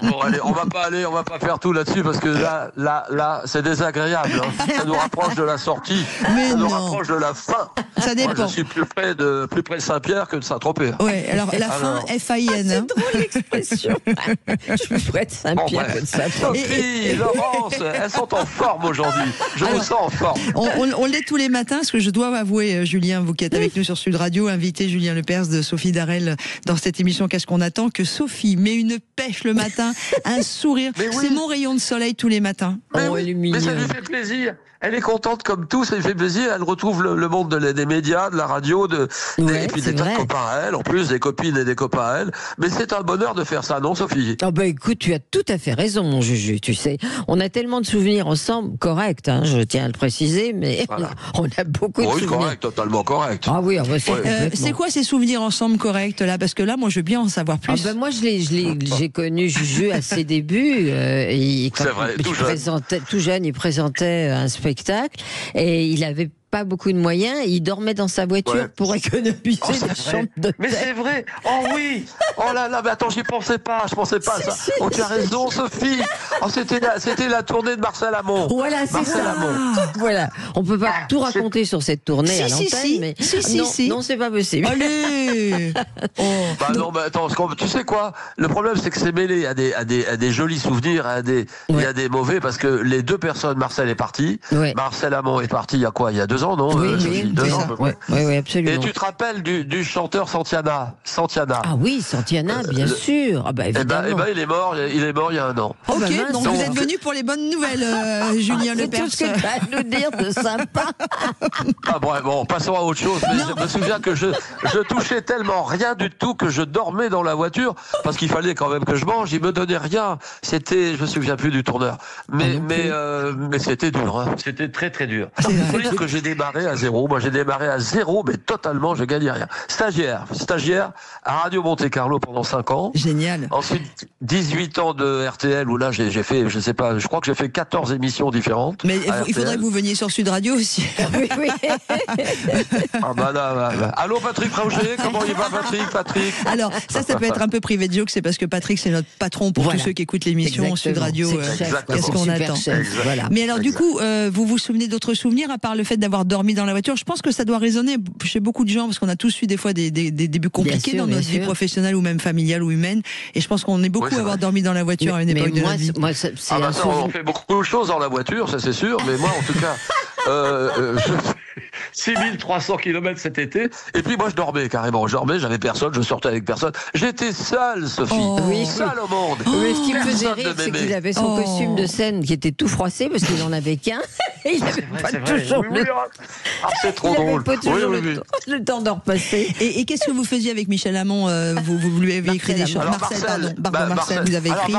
Bon, allez, on va pas faire tout là-dessus parce que là, c'est désagréable. Hein. Ça nous rapproche de la sortie. Mais ça nous non. rapproche de la fin. Ça dépend. Moi, je suis plus près de Saint-Pierre que de Saint-Tropez. Ouais, alors la fin, F-A-I-N. Hein. C'est drôle l'expression. Je suis près de Saint-Pierre que de Saint-Paul. Sophie, Laurence, elles sont en forme aujourd'hui. Je vous sens en forme. On l'est tous les matins, parce que je dois avouer, Julien, vous qui êtes avec nous sur Sud Radio, invité Julien Lepers de Sophie Darel dans cette émission Qu'est-ce qu'on attend, que Sophie met une pêche le matin, un sourire. Mais oui. C'est mon rayon de soleil tous les matins. Mais, Oh, oui, elle est mais ça mignonne. lui fait plaisir. Elle est contente comme tout, ça lui fait plaisir. Elle retrouve le monde des médias, de la radio, Ouais, et puis c'est des tas de vrai. copains à elle, en plus des copines et des copains à elle. Mais c'est un bonheur de faire ça, non, Sophie? Oh bah écoute, tu as tout à fait raison, mon Juju. Tu sais, on a tellement de souvenirs ensemble, correct, hein, je tiens à le préciser, mais Voilà. on a beaucoup de Oui, souvenirs. correct, totalement correct. Ah oui, c'est Ouais. complètement. C'est quoi ces souvenirs ensemble corrects là? Parce que là, moi, je veux bien en savoir Ah plus. ben moi, j'ai connu Juju à ses débuts. Quand C'est vrai, il tout jeune. tout jeune, il présentait un spectacle et il avait pas beaucoup de moyens. Il dormait dans sa voiture Ouais. pour économiser Oh, c'est la vrai. chambre de Mais c'est vrai. Oh oui. Oh là là, mais attends, j'y pensais pas. Je pensais pas à ça. Si, Oh, tu as raison, Sophie. Oh, c'était la tournée de Marcel Amont. Voilà, c'est Marcel ça. Amont. Voilà, on peut pas tout raconter sur cette tournée Si, à si, l'antenne, si. mais Si. non, c'est pas possible. Allez. Oh. Bah non, mais attends, tu sais quoi? Le problème, c'est que c'est mêlé à des jolis souvenirs, et à des mauvais, parce que les deux personnes, Marcel est parti. Ouais. Marcel Amont est parti il y a quoi? Il y a 2 ans, non? Sophie, 2 c'est ans, ça. à peu près. Oui, absolument. Et tu te rappelles du chanteur Santiana? Ah oui, Santiana, bien sûr. Ah bah Eh ben, évidemment. il est mort il y a 1 an. Oh, bah, Ok, mince. donc vous êtes venu pour les bonnes nouvelles, Julien C'est Lepers. tout ce que tu as à nous dire de sympa. Ah bon, passons à autre chose. Mais je me souviens que je touchais tellement rien du tout que je dormais dans la voiture parce qu'il fallait quand même que je mange. Il me donnait rien. Je me souviens plus du tourneur. Mais c'était dur. Hein. C'était très très dur. Il faut dire que j'ai démarré à zéro. Moi, j'ai démarré à zéro, mais totalement, je gagnais rien. Stagiaire à Radio Monte Carlo pendant 5 ans. Génial. Ensuite, 18 ans de RTL où là, j'ai fait, je sais pas, je crois que j'ai fait 14 émissions différentes. Mais à il faudrait RTL. que vous veniez sur Sud Radio aussi. Oui. Ah bah là. Allô Patrick Rauger, comment il va Patrick? Alors, ça peut être un peu privé de joke, c'est parce que Patrick, c'est notre patron pour Voilà. tous ceux qui écoutent l'émission Sud Radio. Qu'est-ce qu'on Super attend? chef, voilà. Mais alors, du coup, vous vous souvenez d'autres souvenirs à part le fait d'avoir dormi dans la voiture? Je pense que ça doit résonner chez beaucoup de gens parce qu'on a tous eu des fois des débuts compliqués Bien sûr, dans notre bien vie sûr. professionnelle ou même familiale ou humaine. Et je pense qu'on est beaucoup Oui, c'est à avoir vrai. dormi dans la voiture à une époque de moi, notre vie. moi, c'est Ah bah un ça, souvenir. on fait beaucoup de choses dans la voiture, ça c'est sûr, mais moi en tout cas, je fais 6300 km cet été, et puis moi je dormais carrément, j'avais personne, je sortais avec personne, j'étais seul Sophie, Oh. Oui. seul au monde. Mais ce qui me faisait Personne rire, ne c'est m'aimait. qu'il avait son Oh. costume de scène qui était tout froissé parce qu'il n'en avait qu'un. Et il n'avait pas toujours Oui, c'est trop drôle. pas toujours Oui. le temps de repasser. Et qu'est-ce que vous faisiez avec Michel Amont? Vous lui avez écrit des Marcel choses. Amont. Marcel, pardon. Pardon, Marcel, vous avez alors, écrit.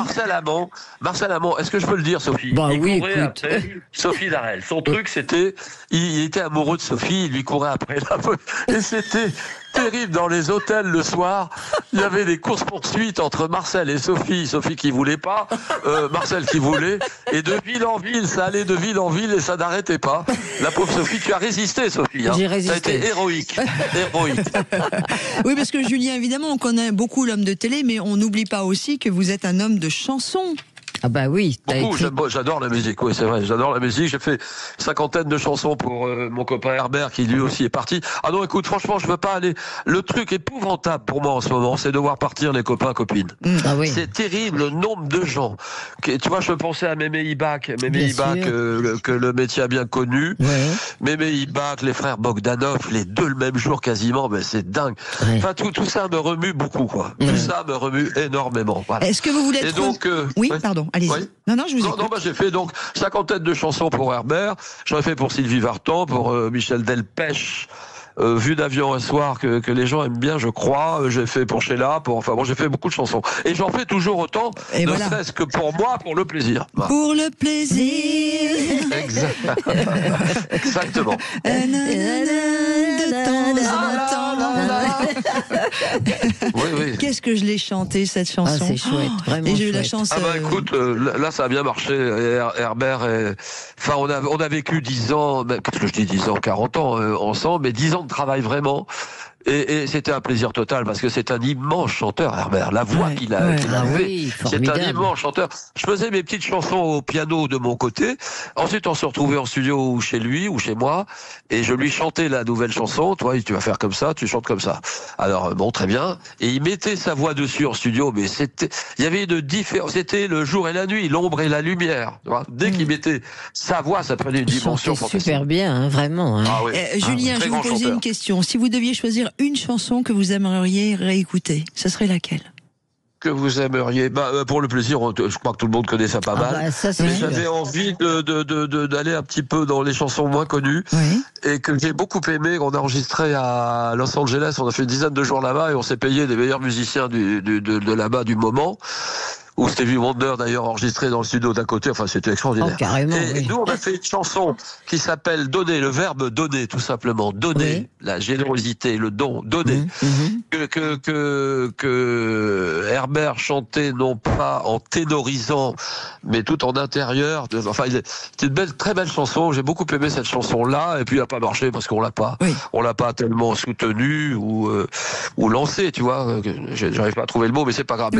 Marcel Amont, est-ce que je peux le dire, Sophie? Bah Il oui, courait écoute. après Sophie Darel. Son truc, c'était, il était amoureux de Sophie, il lui courait après. Et c'était terrible dans les hôtels le soir. Il y avait des courses-poursuites entre Marcel et Sophie. Sophie qui voulait pas, Marcel qui voulait. Et de ville en ville, ça allait de ville en ville et ça n'arrêtait pas. La pauvre Sophie, tu as résisté, Sophie. Hein. J'ai Ça a résisté. été héroïque. Oui, parce que Julien, évidemment, on connaît beaucoup l'homme de télé, mais on n'oublie pas aussi que vous êtes un homme de chanson. Ah bah oui, t'as Beaucoup, écrit. j'adore la musique, oui c'est vrai, j'adore la musique, j'ai fait 50 de chansons pour mon copain Herbert qui lui aussi est parti. Ah non écoute, franchement je veux pas aller, le truc épouvantable pour moi en ce moment c'est de voir partir les copains copines. Ah oui. C'est terrible le nombre de gens, tu vois je pensais à Mémé Ibac, Bien sûr. que le métier a bien connu, Ouais. Mémé Ibac, les frères Bogdanov, les deux le même jour quasiment, mais c'est dingue. Ouais. Enfin tout ça me remue beaucoup quoi, tout ça me remue énormément. Voilà. Est-ce que vous voulez Et être... donc, Oui, ouais. pardon, allez-y. Oui. Non, je vous Non, écoute. bah, j'ai fait donc 50 de chansons pour Herbert. J'en ai fait pour Sylvie Vartan, pour Michel Delpech, Vue d'avion un soir que les gens aiment bien, je crois. J'ai fait pour Sheila, j'ai fait beaucoup de chansons. Et j'en fais toujours autant, et ne voilà. serait-ce que pour moi, pour le plaisir. Voilà. Pour le plaisir. Exactement. De temps en temps. Oui. Qu'est-ce que je l'ai chanté, cette chanson. Ah, c'est chouette, vraiment. Et j'ai eu la chouette. chance. Écoute, là ça a bien marché. Herbert, enfin on a vécu 10 ans, qu'est-ce que je dis, 10 ans, 40 ans ensemble, mais 10 ans de travail vraiment. Et c'était un plaisir total parce que c'est un immense chanteur, Herbert. La voix qu'il a oui, c'est un immense chanteur. Je faisais mes petites chansons au piano de mon côté. Ensuite, on se retrouvait en studio ou chez lui ou chez moi, et je lui chantais la nouvelle chanson. Toi, tu vas faire comme ça, tu chantes comme ça. Alors bon, très bien. Et il mettait sa voix dessus en studio, mais il y avait une différence. C'était le jour et la nuit, l'ombre et la lumière. Tu vois, dès qu'il mettait sa voix, ça prenait une dimension fantastique. Super bien, hein, vraiment. Hein. Ah oui. Julien, je vais vous poser une question. Si vous deviez choisir une chanson que vous aimeriez réécouter, ce serait laquelle? Que vous aimeriez, pour le plaisir, je crois que tout le monde connaît ça pas mal. Ça, mais j'avais envie d'aller un petit peu dans les chansons moins connues, et que j'ai beaucoup aimé. On a enregistré à Los Angeles, on a fait une dizaine de jours là-bas, et on s'est payé des meilleurs musiciens de là-bas du moment. Où Stevie Wonder d'ailleurs enregistré dans le studio d'à côté, enfin c'était extraordinaire. Carrément, et nous on a fait une chanson qui s'appelle Donner, le verbe donner tout simplement, donner, la générosité, le don, donner, que Herbert chantait non pas en ténorisant, mais tout en intérieur. Enfin c'était une très belle chanson. J'ai beaucoup aimé cette chanson-là, et puis elle a pas marché parce qu'on l'a pas tellement soutenue ou lancée, tu vois. J'arrive pas à trouver le mot, mais c'est pas grave.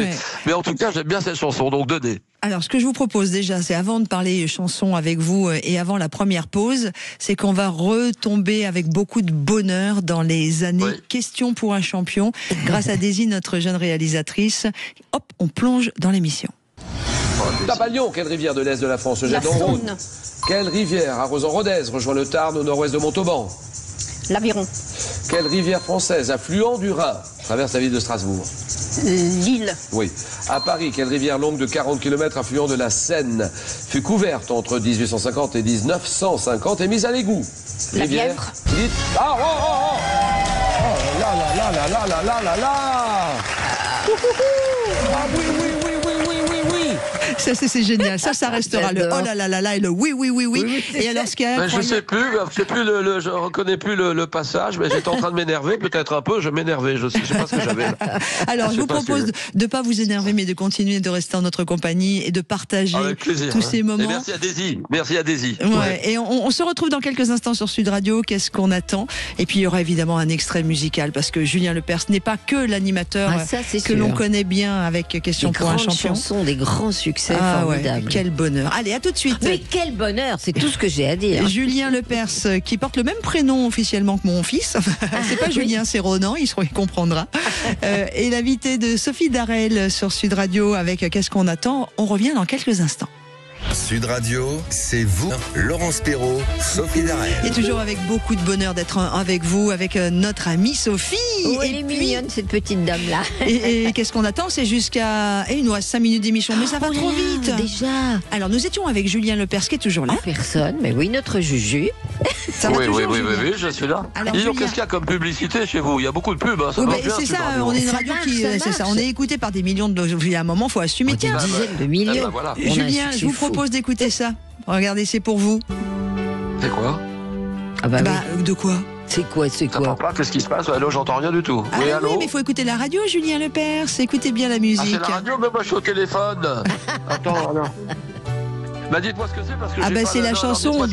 Mais en tout cas j'aime bien cette chanson, donc donnez. Alors, ce que je vous propose déjà, c'est avant de parler chansons avec vous et avant la première pause, c'est qu'on va retomber avec beaucoup de bonheur dans les années Questions pour un champion. Grâce à Daisy, notre jeune réalisatrice. Hop, on plonge dans l'émission. Tapalion, quelle rivière de l'Est de la France se jette dans le Rhône? Quelle rivière, arrosant Rodez, rejoint le Tarn au nord-ouest de Montauban? L'Aviron. Quelle rivière française, affluent du Rhin, traverse la ville de Strasbourg? L'Île. Oui. À Paris, quelle rivière longue de 40 km affluent de la Seine fut couverte entre 1850 et 1950 et mise à l'égout? La rivière. Bièvre. Dites. Ah, oh là là là là là là là là là. Ah oui. Ça, c'est génial. Ça restera le oh là là là là et le oui. Et alors, ce qu'il y a Je sais plus, je reconnais plus le passage, mais j'étais en train de m'énerver, peut-être un peu, je m'énervais, je sais pas ce que j'avais là. Alors, je vous propose de ne pas vous énerver, mais de continuer de rester en notre compagnie et de partager tous ces moments. Et merci à Daisy. Et on se retrouve dans quelques instants sur Sud Radio. Qu'est-ce qu'on attend? Et puis, il y aura évidemment un extrait musical, parce que Julien Lepers n'est pas que l'animateur que l'on connaît bien avec Questions pour un champion. Des grands succès. Formidable. Quel bonheur. Allez, à tout de suite. Mais quel bonheur, c'est tout ce que j'ai à dire. Julien Lepers, qui porte le même prénom officiellement que mon fils. C'est pas Julien, c'est Ronan, il comprendra. Et l'invité de Sophie Darel sur Sud Radio avec Qu'est-ce qu'on attend? On revient dans quelques instants. Sud Radio, c'est vous, Laurence Perrault, Sophie Darel. Et toujours avec beaucoup de bonheur d'être avec vous, avec notre amie Sophie. Elle est mignonne, cette petite dame-là. Et qu'est-ce qu'on attend? C'est jusqu'à... il nous reste 5 minutes d'émission, mais ça va trop vite. Déjà. Alors, nous étions avec Julien Lepers, qui est toujours là. Personne, mais oui, notre Juju. Ça va toujours, oui, je suis là. Alors, dis donc, qu'est-ce qu'il y a comme publicité chez vous? Il y a beaucoup de pubs, hein, ça marche bien, c'est ça, on est une radio c'est ça, on est écouté par des millions de... Il y a un moment, il faut assumer. Des dizaines de millions. Voilà. Julien, je vous propose d'écouter ça. Regardez, c'est pour vous. C'est quoi? De quoi? C'est quoi? Pas, qu'est-ce qui se passe? Allô, j'entends rien du tout. Oui, allô? mais il faut écouter la radio, Julien Lepers. Écoutez bien la musique. C'est la radio, mais moi je suis au téléphone. Attends, alors. Dites-moi ce que c'est, parce que c'est la chanson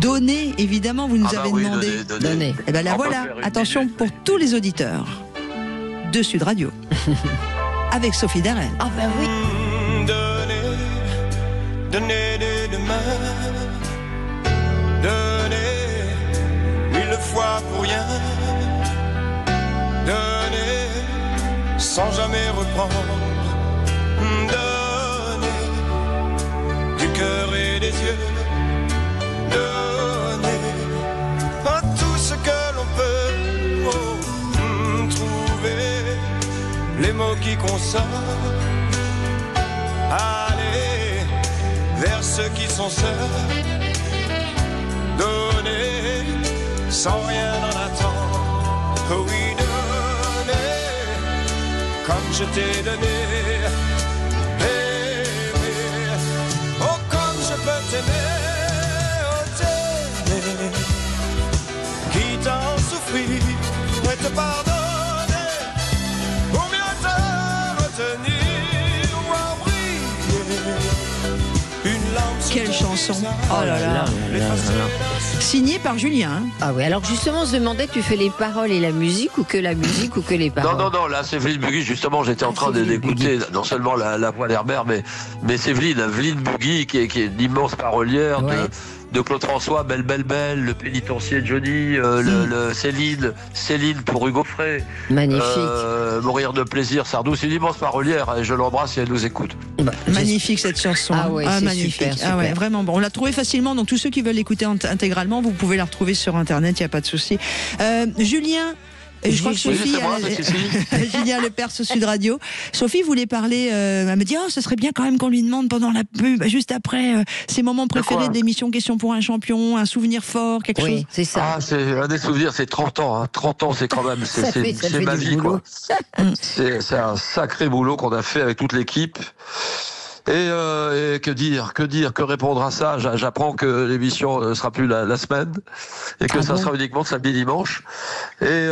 Donner, évidemment, vous nous avez demandé. Donner. Et la voilà. Attention pour tous les auditeurs de Sud Radio. Avec Sophie Darel. Oui. Donner des demain, donner 1000 fois pour rien, donner sans jamais reprendre, donner du cœur et des yeux, donner tout ce que l'on peut, trouver les mots qui consolent, aller vers ceux qui sont seuls, donner sans rien en attendre, oui, donner comme je t'ai donné. Aimer, oh, comme je peux t'aimer, oh, t'aimer, quitte à en souffrir et te pardonner, pour mieux te retenir ou en briller. Une lampe sur Quelle ton chanson. visage, Oh là là. Signée par Julien. Hein. Ah oui, alors justement, on se demandait, tu fais les paroles et la musique ou que les paroles? Non, là, Séveline Bugui, justement, j'étais en train d'écouter non seulement la voix d'Herbert, mais Séveline Bugui, qui est une immense parolière de Claude François, Belle, le pénitencier Johnny, le Céline pour Hugo Frey. Magnifique. Mourir de plaisir, Sardou, c'est une immense parolière et je l'embrasse si elle nous écoute. Magnifique cette chanson. Ah ouais, c'est magnifique. super. Ouais, vraiment bon. On l'a trouvée facilement, donc tous ceux qui veulent l'écouter intégralement, vous pouvez la retrouver sur internet, il n'y a pas de souci. Julien. Je crois que Sophie, Julien Lepers sur Sud Radio. Sophie voulait parler, elle me dit, oh, ce serait bien quand même qu'on lui demande pendant la pub, juste après, ses moments préférés de l'émission Question pour un champion, un souvenir fort, quelque chose. Oui, c'est ça. Ah, c'est un des souvenirs, c'est 30 ans. 30 ans, c'est quand même, c'est ma vie, quoi. C'est un sacré boulot qu'on a fait avec toute l'équipe. Et que dire, que répondre à ça? J'apprends que l'émission ne sera plus la semaine et que ça sera uniquement samedi dimanche. Et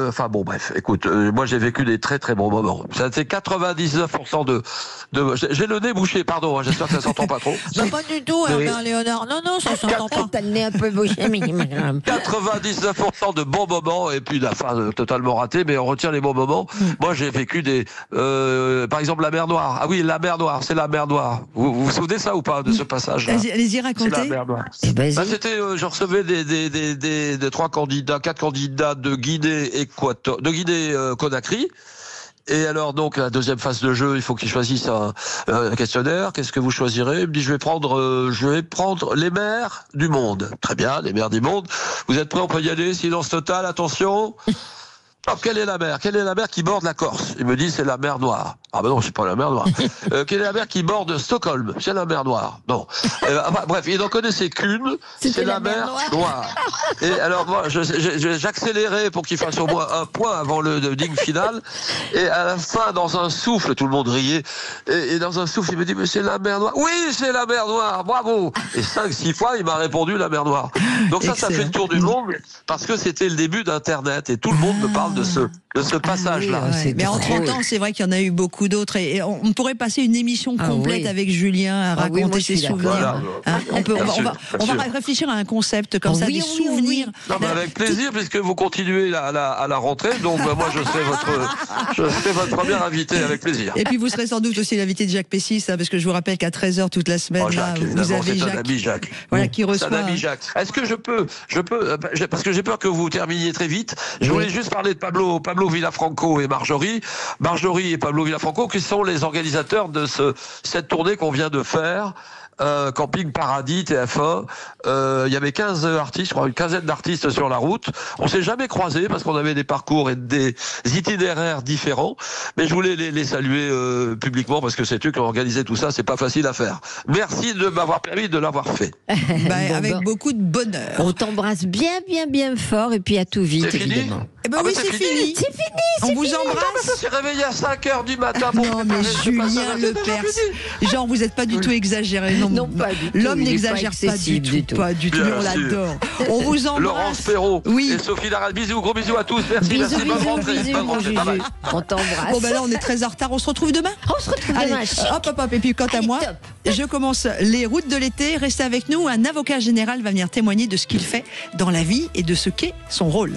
enfin bon, bref, écoute, moi j'ai vécu des très très bons moments. C'est 99% de j'ai le nez bouché, pardon, j'espère que ça s'entend pas trop. Pas du tout, Herbert Léonard. Non, ça s'entend pas. T'as le nez un peu bouché, mais 99% de bons moments et puis la fin totalement ratée, mais on retient les bons moments. Moi j'ai vécu par exemple la mer Noire. Ah oui, la mer Noire. C'est la mer Noire. Vous vous souvenez ça ou pas de ce passage-là? Allez-y, racontez. C'est la mer Noire. C'était, je recevais des 4 candidats de Guinée Conakry. Et alors donc la deuxième phase de jeu, il faut qu'ils choisissent un questionnaire. Qu'est-ce que vous choisirez? Il me dit je vais prendre les mers du monde. Très bien, les mers du monde. Vous êtes prêts? On peut y aller. Silence total. Attention. Alors, quelle est la mer? Quelle est la mer qui borde la Corse? Il me dit c'est la mer Noire. Ah ben non, c'est pas la mer Noire. Quelle est la mer qui borde Stockholm? C'est la mer Noire. Non. Bref, il n'en connaissait qu'une. C'est la mer Noire. Et alors moi, j'accélérais pour qu'il fasse au moins un point avant le ding final. Et à la fin, dans un souffle, tout le monde riait. Et dans un souffle, il me dit mais c'est la mer Noire. Oui, c'est la mer Noire. Bravo. Et 5-6 fois, il m'a répondu la mer Noire. Donc ça fait le tour du monde parce que c'était le début d'Internet et tout le monde me parle de ce passage-là. Oui, mais en 30 ans, c'est vrai qu'il y en a eu beaucoup d'autres. Et on pourrait passer une émission complète avec Julien à raconter ses souvenirs. On va réfléchir à un concept comme ça, des souvenirs. Non, mais avec plaisir, puisque vous continuez à la rentrée. Donc moi, je serai votre premier invité avec plaisir. Et puis vous serez sans doute aussi l'invité de Jacques Pessis, parce que je vous rappelle qu'à 13h toute la semaine, vous avez Jacques. Voilà, qui reçoit. Est-ce que je peux, parce que j'ai peur que vous terminiez très vite. Je voulais juste parler de Pablo Villafranco et Marjorie et Pablo Villafranco, qui sont les organisateurs de cette tournée qu'on vient de faire. Camping Paradis, TF1. Il y avait 15 artistes, je crois, une quinzaine d'artistes sur la route. On s'est jamais croisés parce qu'on avait des parcours et des itinéraires différents. Mais je voulais les saluer publiquement parce que c'est eux qui ont organisé tout ça. C'est pas facile à faire. Merci de m'avoir permis de l'avoir fait. Avec beaucoup de bonheur. On t'embrasse bien fort et puis à tout vite, évidemment. Oui, c'est fini. C'est fini. On vous embrasse. Je me suis réveillé à 5h du matin pour non, mais Julien Lepers. Genre, vous n'êtes pas du tout exagéré. Non, pas du tout. L'homme n'exagère pas du tout. Pas du tout. On l'adore. On vous embrasse. Laurence Perrault et Sophie Laral. Bisous, gros bisous à tous. Merci. Bonne rentrée. On t'embrasse. Bon, ben là, on est très en retard. On se retrouve demain. Allez, hop. Et puis, quant à moi, je commence les routes de l'été. Restez avec nous. Un avocat général va venir témoigner de ce qu'il fait dans la vie et de ce qu'est son rôle.